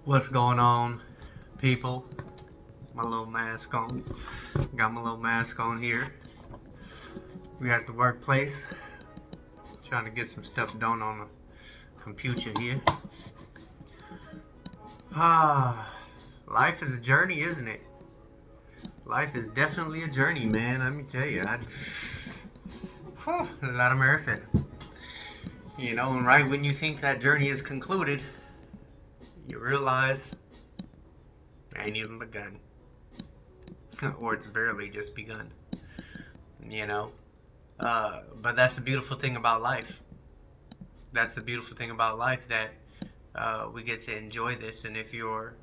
What's going on, people? My little mask on. Got my little mask on here. We at the workplace. Trying to get some stuff done on the computer here. Life is a journey, isn't it? Life is definitely a journey, man. Let me tell you. A lot of mercy. You know, and right when you think that journey is concluded, you realize it ain't even begun. Or it's barely just begun. You know? But that's the beautiful thing about life. That's the beautiful thing about life, that we get to enjoy this. And if your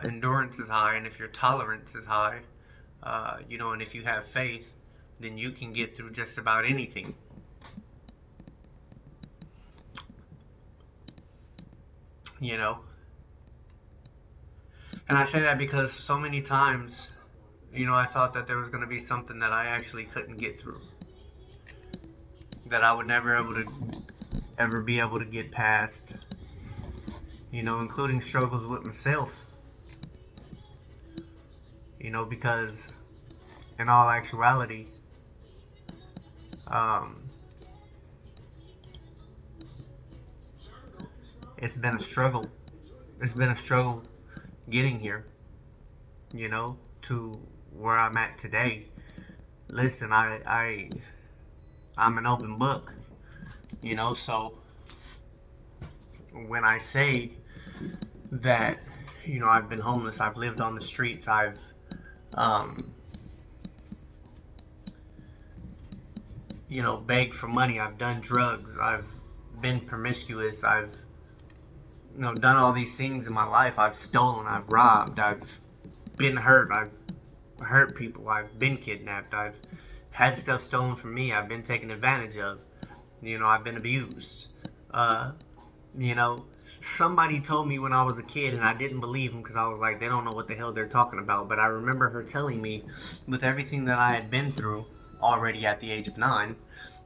endurance is high, and if your tolerance is high, and if you have faith, then you can get through just about anything. You know? And I say that because so many times, I thought that there was going to be something that I actually couldn't get through. That I would never ever be able to get past. Including struggles with myself. Because in all actuality, it's been a struggle. It's been a struggle getting here, to where I'm at today. Listen, I'm an open book, so when I say that, I've been homeless, I've lived on the streets, I've begged for money, I've done drugs, I've been promiscuous, I've done all these things in my life. I've stolen, I've robbed, I've been hurt, I've hurt people, I've been kidnapped, I've had stuff stolen from me, I've been taken advantage of, I've been abused. Somebody told me when I was a kid, and I didn't believe them because I was like, they don't know what the hell they're talking about. But I remember her telling me, with everything that I had been through already at the age of 9,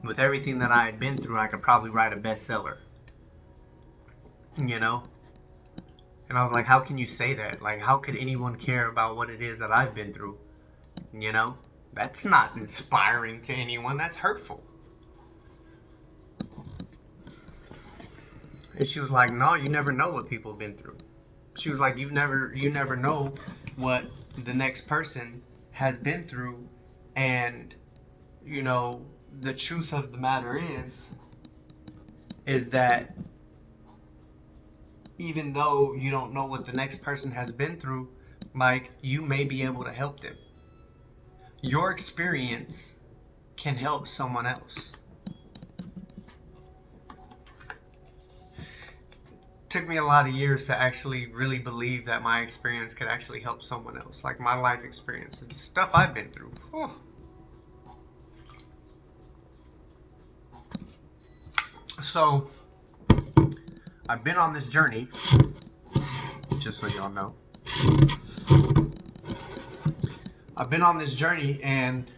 with everything that I had been through, I could probably write a bestseller. And I was like, how can you say that? Like, how could anyone care about what it is that I've been through? That's not inspiring to anyone. That's hurtful. And she was like, no, you never know what people have been through. She was like, you never know what the next person has been through. And, the truth of the matter is that even though you don't know what the next person has been through, like, you may be able to help them. Your experience can help someone else. Took me a lot of years to actually really believe that my experience could actually help someone else. Like, my life experiences, the stuff I've been through. Oh. So, I've been on this journey, just so y'all know. I've been on this journey, and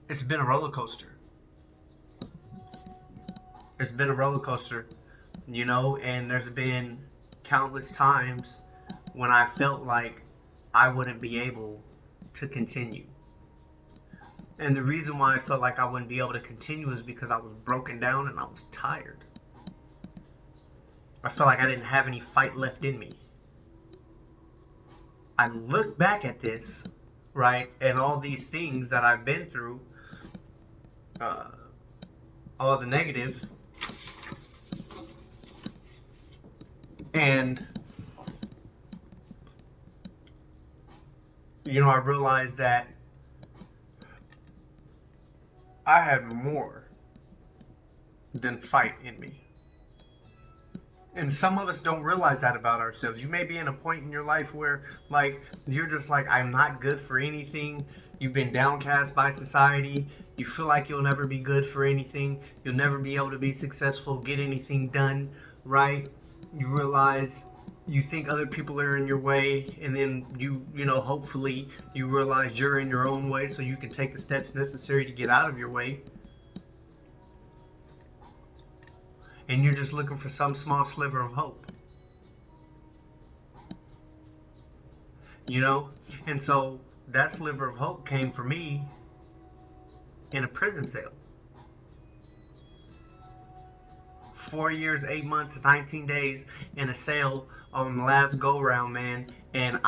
it's been a roller coaster. It's been a roller coaster, and there's been countless times when I felt like I wouldn't be able to continue. And the reason why I felt like I wouldn't be able to continue is because I was broken down and I was tired. I felt like I didn't have any fight left in me. I look back at this, right, and all these things that I've been through, all the negative, and I realized that I had more than fight in me. And some of us don't realize that about ourselves. You may be in a point in your life where, like, you're just like, I'm not good for anything. You've been downcast by society. You feel like you'll never be good for anything. You'll never be able to be successful, get anything done, right? You realize you think other people are in your way, and then hopefully you realize you're in your own way so you can take the steps necessary to get out of your way. and you're just looking for some small sliver of hope. You know? And so that sliver of hope came for me in a prison cell. 4 years, 8 months, 19 days in a cell on the last go round, man. And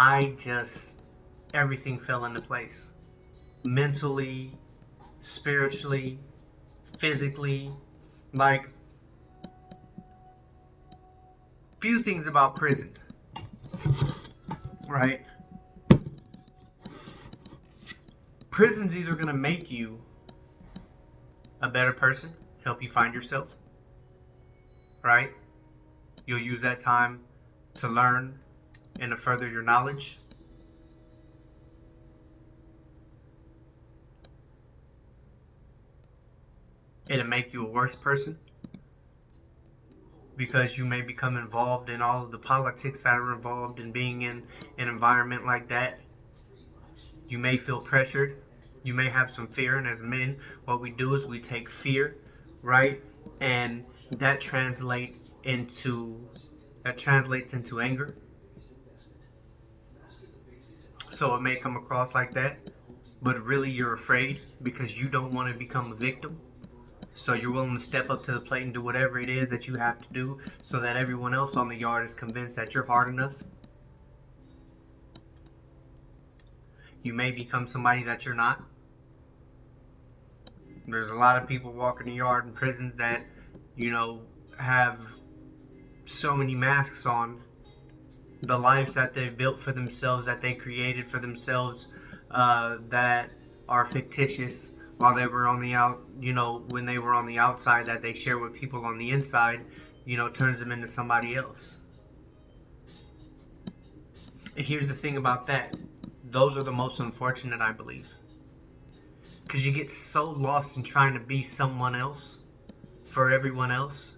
everything fell into place. Mentally, spiritually, physically. Like, few things about prison, right? Prison's either going to make you a better person, help you find yourself, right? You'll use that time to learn and to further your knowledge. It'll make you a worse person because you may become involved in all of the politics that are involved in being in an environment like that. You may feel pressured. You may have some fear. And as men, what we do is we take fear, right? And that translates into anger. So it may come across like that, but really you're afraid because you don't want to become a victim. So you're willing to step up to the plate and do whatever it is that you have to do so that everyone else on the yard is convinced that you're hard enough. You may become somebody that you're not. There's a lot of people walking the yard in prisons that, have so many masks on. The lives that they've built for themselves, that they created for themselves, that are fictitious while they were on the when they were on the outside, that they share with people on the inside, turns them into somebody else. And here's the thing about that. Those are the most unfortunate, I believe. Because you get so lost in trying to be someone else for everyone else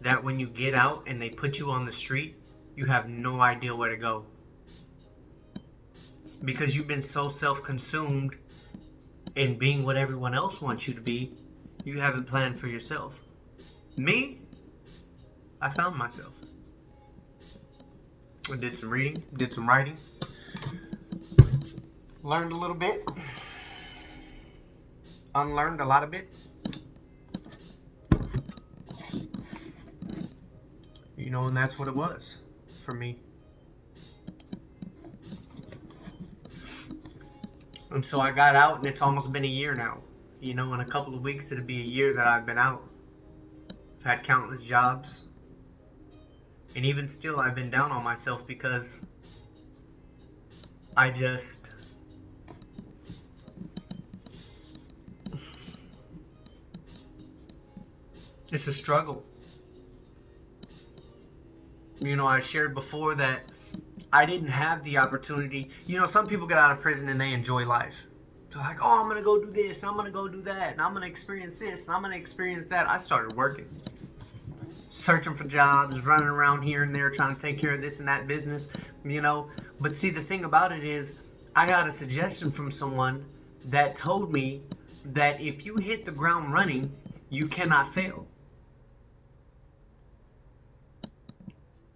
that when you get out and they put you on the street, you have no idea where to go. Because you've been so self-consumed in being what everyone else wants you to be, you haven't planned for yourself. Me, I found myself. I did some reading, did some writing, learned a little bit, unlearned a lot of it. And that's what it was for me. And so I got out, and it's almost been a year now. In a couple of weeks, it'll be a year that I've been out. I've had countless jobs. And even still, I've been down on myself because it's a struggle. I shared before that I didn't have the opportunity. Some people get out of prison and they enjoy life. They're like, oh, I'm going to go do this, I'm going to go do that, and I'm going to experience this, and I'm going to experience that. I started working. Searching for jobs, running around here and there, trying to take care of this and that business, But see, the thing about it is, I got a suggestion from someone that told me that if you hit the ground running, you cannot fail.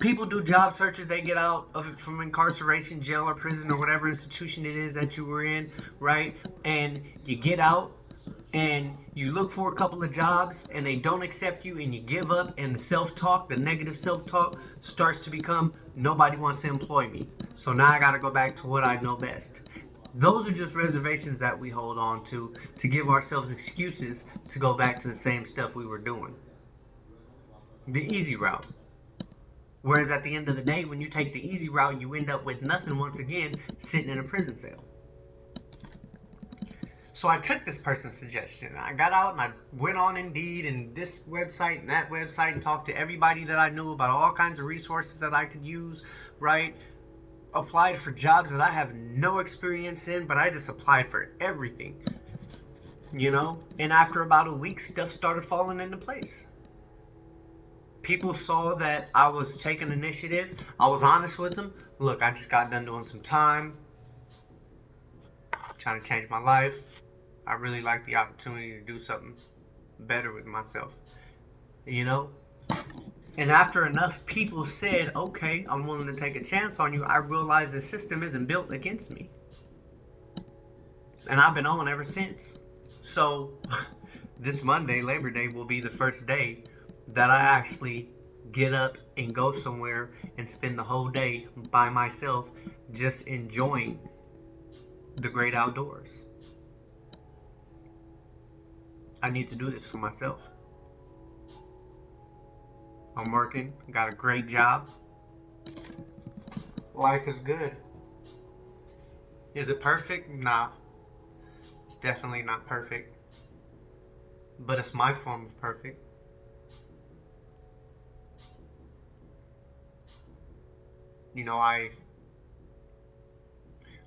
People do job searches, they get out from incarceration, jail, or prison, or whatever institution it is that you were in, right? And you get out, and you look for a couple of jobs, and they don't accept you, and you give up, and the self-talk, the negative self-talk, starts to become, nobody wants to employ me. So now I got to go back to what I know best. Those are just reservations that we hold on to give ourselves excuses to go back to the same stuff we were doing. The easy route. Whereas at the end of the day, when you take the easy route, you end up with nothing once again, sitting in a prison cell. So I took this person's suggestion. I got out and I went on Indeed and this website and that website and talked to everybody that I knew about all kinds of resources that I could use, right? Applied for jobs that I have no experience in, but I just applied for everything, And after about a week, stuff started falling into place. People saw that I was taking initiative. I was honest with them. Look, I just got done doing some time, trying to change my life. I really like the opportunity to do something better with myself, And after enough people said, okay, I'm willing to take a chance on you, I realized the system isn't built against me. And I've been on ever since. So this Monday, Labor Day, will be the first day that I actually get up and go somewhere and spend the whole day by myself just enjoying the great outdoors. I need to do this for myself. I'm working, got a great job. Life is good. Is it perfect? Nah. It's definitely not perfect. But it's my form of perfect. You know, I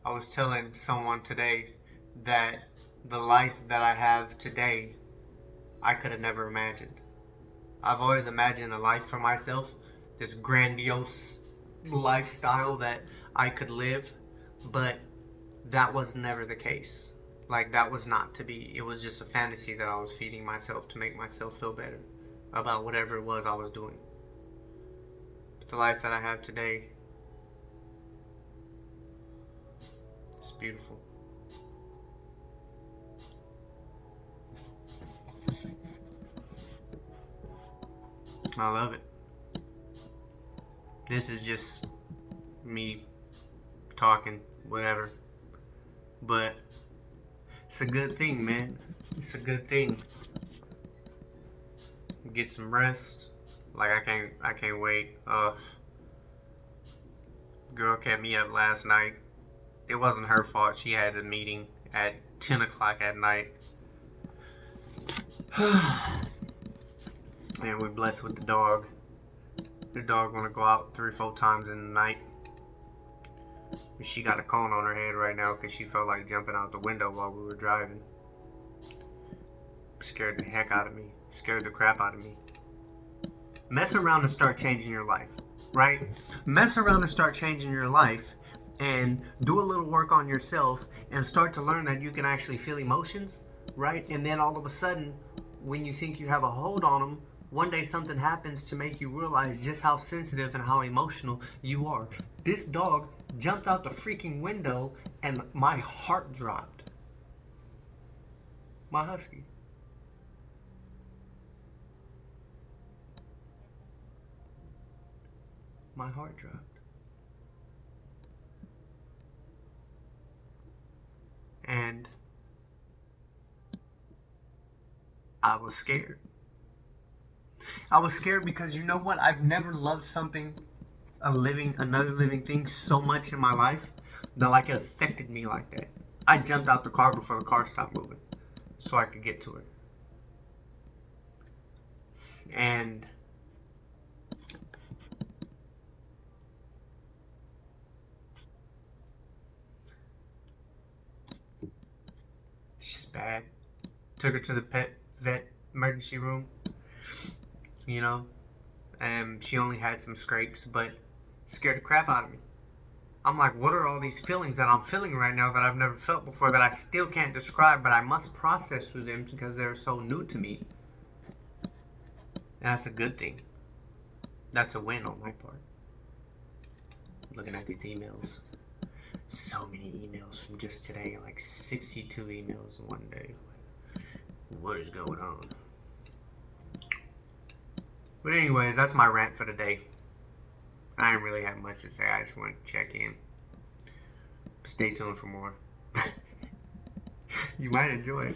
was telling someone today that the life that I have today, I could have never imagined. I've always imagined a life for myself, this grandiose lifestyle that I could live, but that was never the case. Like, that was not to be. It was just a fantasy that I was feeding myself to make myself feel better about whatever it was I was doing. But the life that I have today, it's beautiful. I love it. This is just me talking, whatever. But it's a good thing, man. It's a good thing. Get some rest. Like, I can't wait. Girl kept me up last night. It wasn't her fault. She had a meeting at 10 o'clock at night. And we're blessed with the dog. The dog want to go out 3 or 4 times in the night. She got a cone on her head right now because she felt like jumping out the window while we were driving. Scared the heck out of me. Scared the crap out of me. Mess around and start changing your life, right? Mess around and start changing your life and do a little work on yourself and start to learn that you can actually feel emotions, right? And then all of a sudden, when you think you have a hold on them, one day something happens to make you realize just how sensitive and how emotional you are. This dog jumped out the freaking window and my heart dropped. My husky. My heart dropped. And I was scared. I was scared because you know what? I've never loved something, another living thing so much in my life that like it affected me like that. I jumped out the car before the car stopped moving so I could get to it. And it's just bad. Took her to the vet emergency room. You know, and she only had some scrapes, but scared the crap out of me. I'm like, what are all these feelings that I'm feeling right now that I've never felt before that I still can't describe, but I must process through them because they're so new to me. And that's a good thing. That's a win on my part. Looking at these emails. So many emails from just today, like 62 emails in one day. What is going on? But anyways, that's my rant for the day. I didn't really have much to say. I just wanted to check in. Stay tuned for more. You might enjoy it.